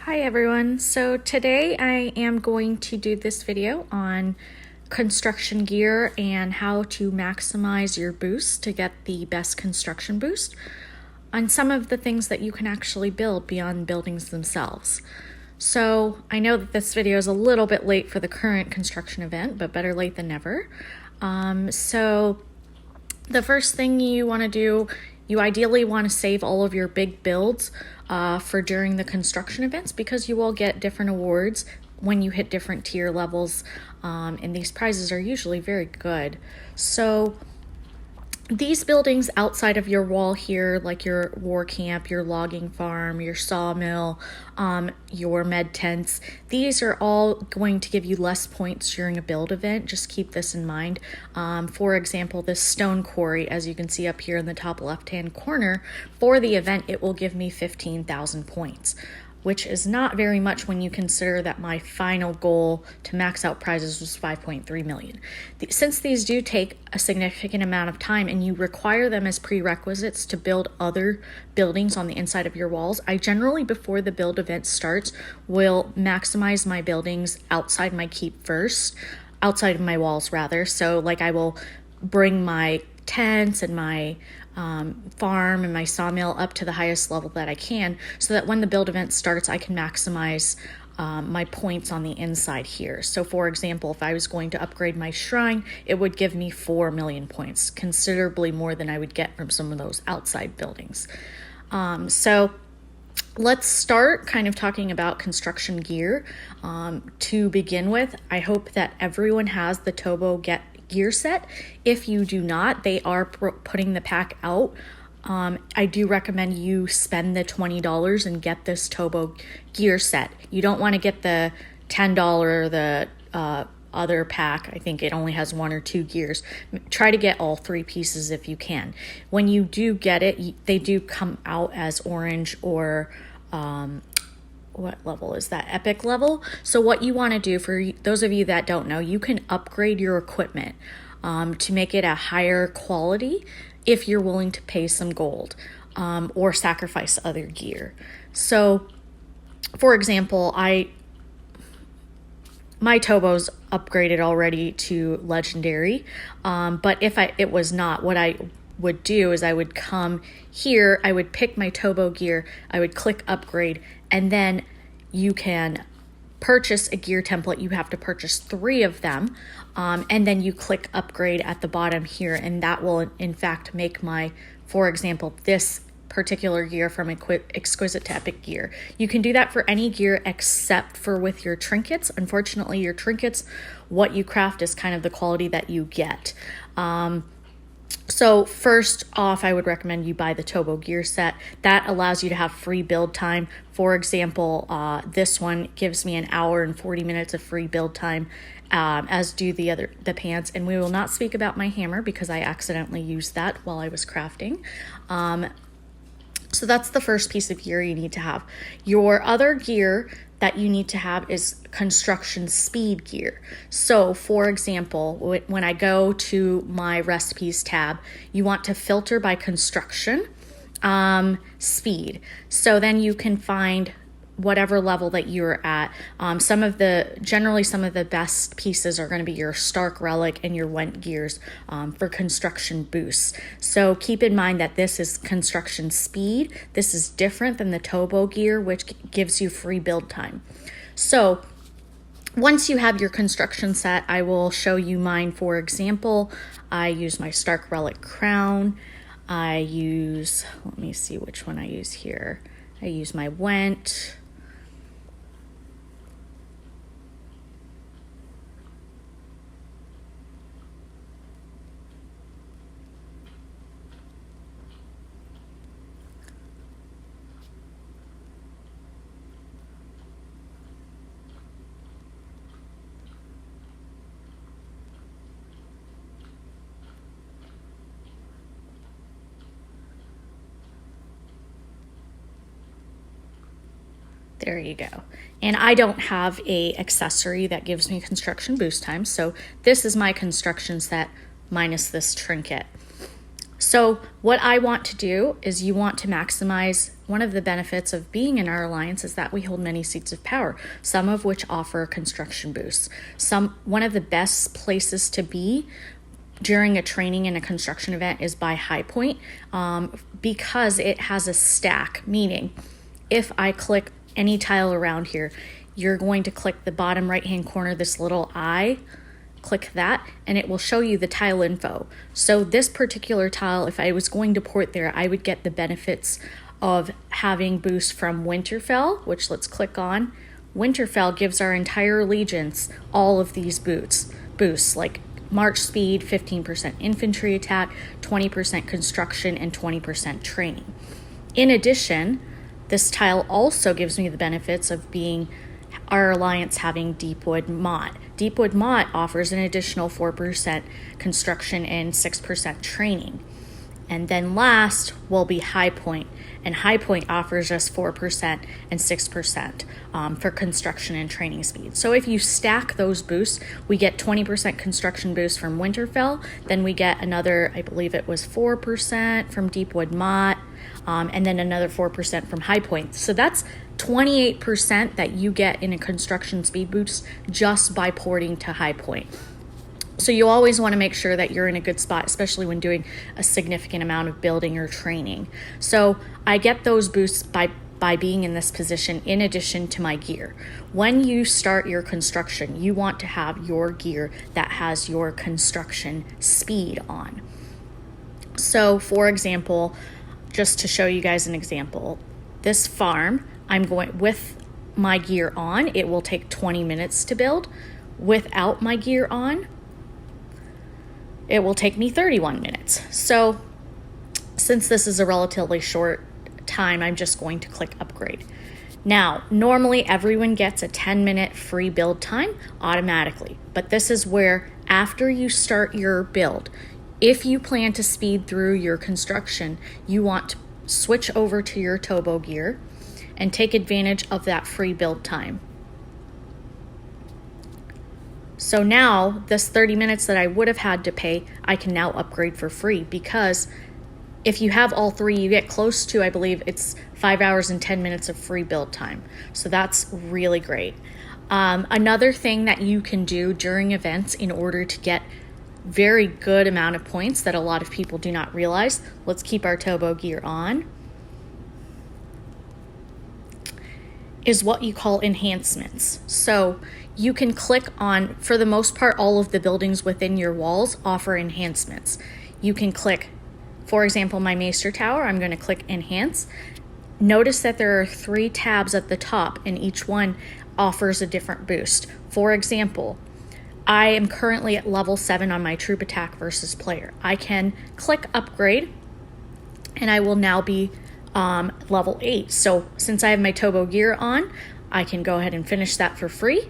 Hi everyone, so today I am going to do this video on construction gear and how to maximize your boost to get the best construction boost on some of the things that you can actually build beyond buildings themselves. So I know that this video is a little bit late for the current construction event, but better late than never. So the first thing you want to do, you ideally want to save all of your big builds for during the construction events, because you will get different awards when you hit different tier levels, and these prizes are usually very good. So these buildings outside of your wall here, like your war camp, your logging farm, your sawmill, your med tents, these are all going to give you less points during a build event. Just keep this in mind. For example, this stone quarry, as you can see up here in the top left-hand corner, for the event, it will give me 15,000 points, which is not very much when you consider that my final goal to max out prizes was 5.3 million. Since these do take a significant amount of time and you require them as prerequisites to build other buildings on the inside of your walls, I generally, before the build event starts, will maximize my buildings outside my keep first, outside of my walls rather. So like I will bring my tents and my farm and my sawmill up to the highest level that I can, so that when the build event starts, I can maximize my points on the inside here. So for example, if I was going to upgrade my shrine, it would give me 4 million points, considerably more than I would get from some of those outside buildings. So let's start kind of talking about construction gear. To begin with, I hope that everyone has the Tobo gear set. If you do not, they are putting the pack out. I do recommend you spend the $20 and get this Tobo gear set. You don't want to get the $10, the other pack. I think it only has 1 or 2 gears. Try to get all 3 pieces if you can. When you do get it, they do come out as orange or what level is that? Epic level. So what you want to do, for those of you that don't know, you can upgrade your equipment to make it a higher quality if you're willing to pay some gold or sacrifice other gear. So for example, my Tobo's upgraded already to legendary, but if it was not, what I would do is I would come here, I would pick my Tobo gear, I would click upgrade, and then you can purchase a gear template. You have to purchase 3 of them, and then you click upgrade at the bottom here, and that will in fact make for example, this particular gear from exquisite to epic gear. You can do that for any gear except for with your trinkets. Unfortunately, your trinkets, what you craft is kind of the quality that you get. So first off, I would recommend you buy the Tobo gear set. That allows you to have free build time. For example, this one gives me 1 hour and 40 minutes of free build time, as do the pants. And we will not speak about my hammer because I accidentally used that while I was crafting. So that's the first piece of gear you need to have. Your other gear that you need to have is construction speed gear. So for example, when I go to my recipes tab, you want to filter by construction speed. So then you can find whatever level that you're at. Generally some of the best pieces are going to be your Stark Relic and your Went gears for construction boosts. So keep in mind that this is construction speed. This is different than the Tobo gear, which gives you free build time. So once you have your construction set, I will show you mine. For example, I use my Stark Relic crown. Let me see which one I use here. I use my Went. There you go. And I don't have a accessory that gives me construction boost time, so this is my construction set minus this trinket. So what I want to do is you want to maximize one of the benefits of being in our alliance is that we hold many seats of power, some of which offer construction boosts. One of the best places to be during a training in a construction event is by High Point, because it has a stack, meaning if I click any tile around here, you're going to click the bottom right hand corner, this little eye, click that, and it will show you the tile info. So this particular tile, if I was going to port there, I would get the benefits of having boost from Winterfell, which let's click on. Winterfell gives our entire allegiance all of these boosts like March speed, 15% infantry attack, 20% construction, and 20% training. In addition, this tile also gives me the benefits of being our alliance having Deepwood Mott. Deepwood Mott offers an additional 4% construction and 6% training. And then last will be High Point, and High Point offers us 4% and 6% for construction and training speed. So if you stack those boosts, we get 20% construction boost from Winterfell, then we get another, I believe it was 4% from Deepwood Mott, and then another 4% from High Point. So that's 28% that you get in a construction speed boost just by porting to High Point. So you always want to make sure that you're in a good spot, especially when doing a significant amount of building or training. So I get those boosts by being in this position in addition to my gear. When you start your construction, you want to have your gear that has your construction speed on. So for example, just to show you guys an example, this farm, I'm going with my gear on, it will take 20 minutes to build. Without my gear on, it will take me 31 minutes. So since this is a relatively short time, I'm just going to click upgrade. Now, normally everyone gets a 10-minute free build time automatically, but this is where after you start your build, if you plan to speed through your construction, you want to switch over to your Tobo gear and take advantage of that free build time. So now this 30 minutes that I would have had to pay, I can now upgrade for free, because if you have all three, you get close to, I believe it's 5 hours and 10 minutes of free build time. So that's really great. Another thing that you can do during events in order to get very good amount of points that a lot of people do not realize, let's keep our Tobo gear on, is what you call enhancements. So you can click on, for the most part, all of the buildings within your walls offer enhancements. You can click, for example, my Maester Tower, I'm going to click Enhance. Notice that there are 3 tabs at the top, and each one offers a different boost. For example, I am currently at level 7 on my troop attack versus player. I can click Upgrade, and I will now be level 8. So since I have my Tobo gear on, I can go ahead and finish that for free.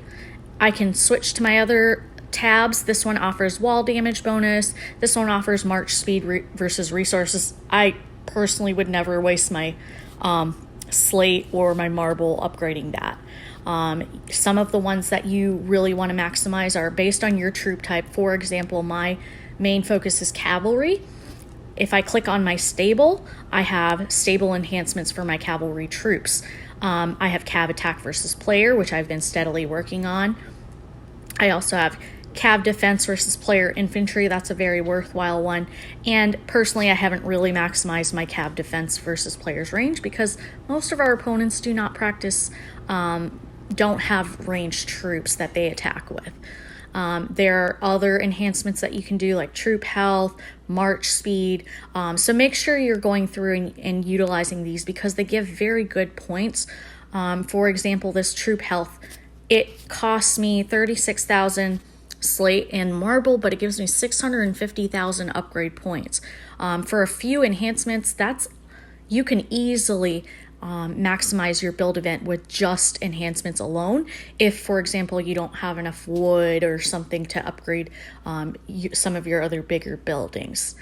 I can switch to my other tabs. This one offers wall damage bonus. This one offers march speed versus resources. I personally would never waste my slate or my marble upgrading that. Some of the ones that you really want to maximize are based on your troop type. For example, my main focus is cavalry. If I click on my stable, I have stable enhancements for my cavalry troops. I have cav attack versus player, which I've been steadily working on. I also have cav defense versus player infantry. That's a very worthwhile one. And personally, I haven't really maximized my cav defense versus player's range because most of our opponents do not practice, don't have ranged troops that they attack with. There are other enhancements that you can do like troop health, march speed. So make sure you're going through and utilizing these because they give very good points. For example, this troop health, it costs me 36,000 slate and marble, but it gives me 650,000 upgrade points. For a few enhancements, you can easily maximize your build event with just enhancements alone. If, for example, you don't have enough wood or something to upgrade some of your other bigger buildings.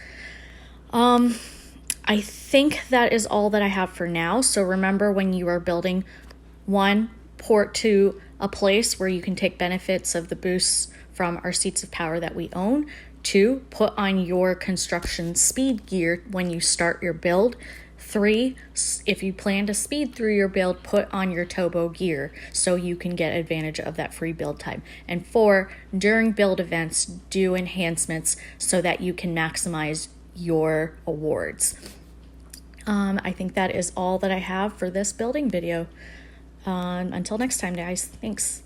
I think that is all that I have for now. So remember, when you are building, 1, port to a place where you can take benefits of the boosts from our seats of power that we own. 2, put on your construction speed gear when you start your build. 3, if you plan to speed through your build, put on your turbo gear so you can get advantage of that free build time. And 4, during build events, do enhancements so that you can maximize your awards. I think that is all that I have for this building video. Until next time, guys. Thanks.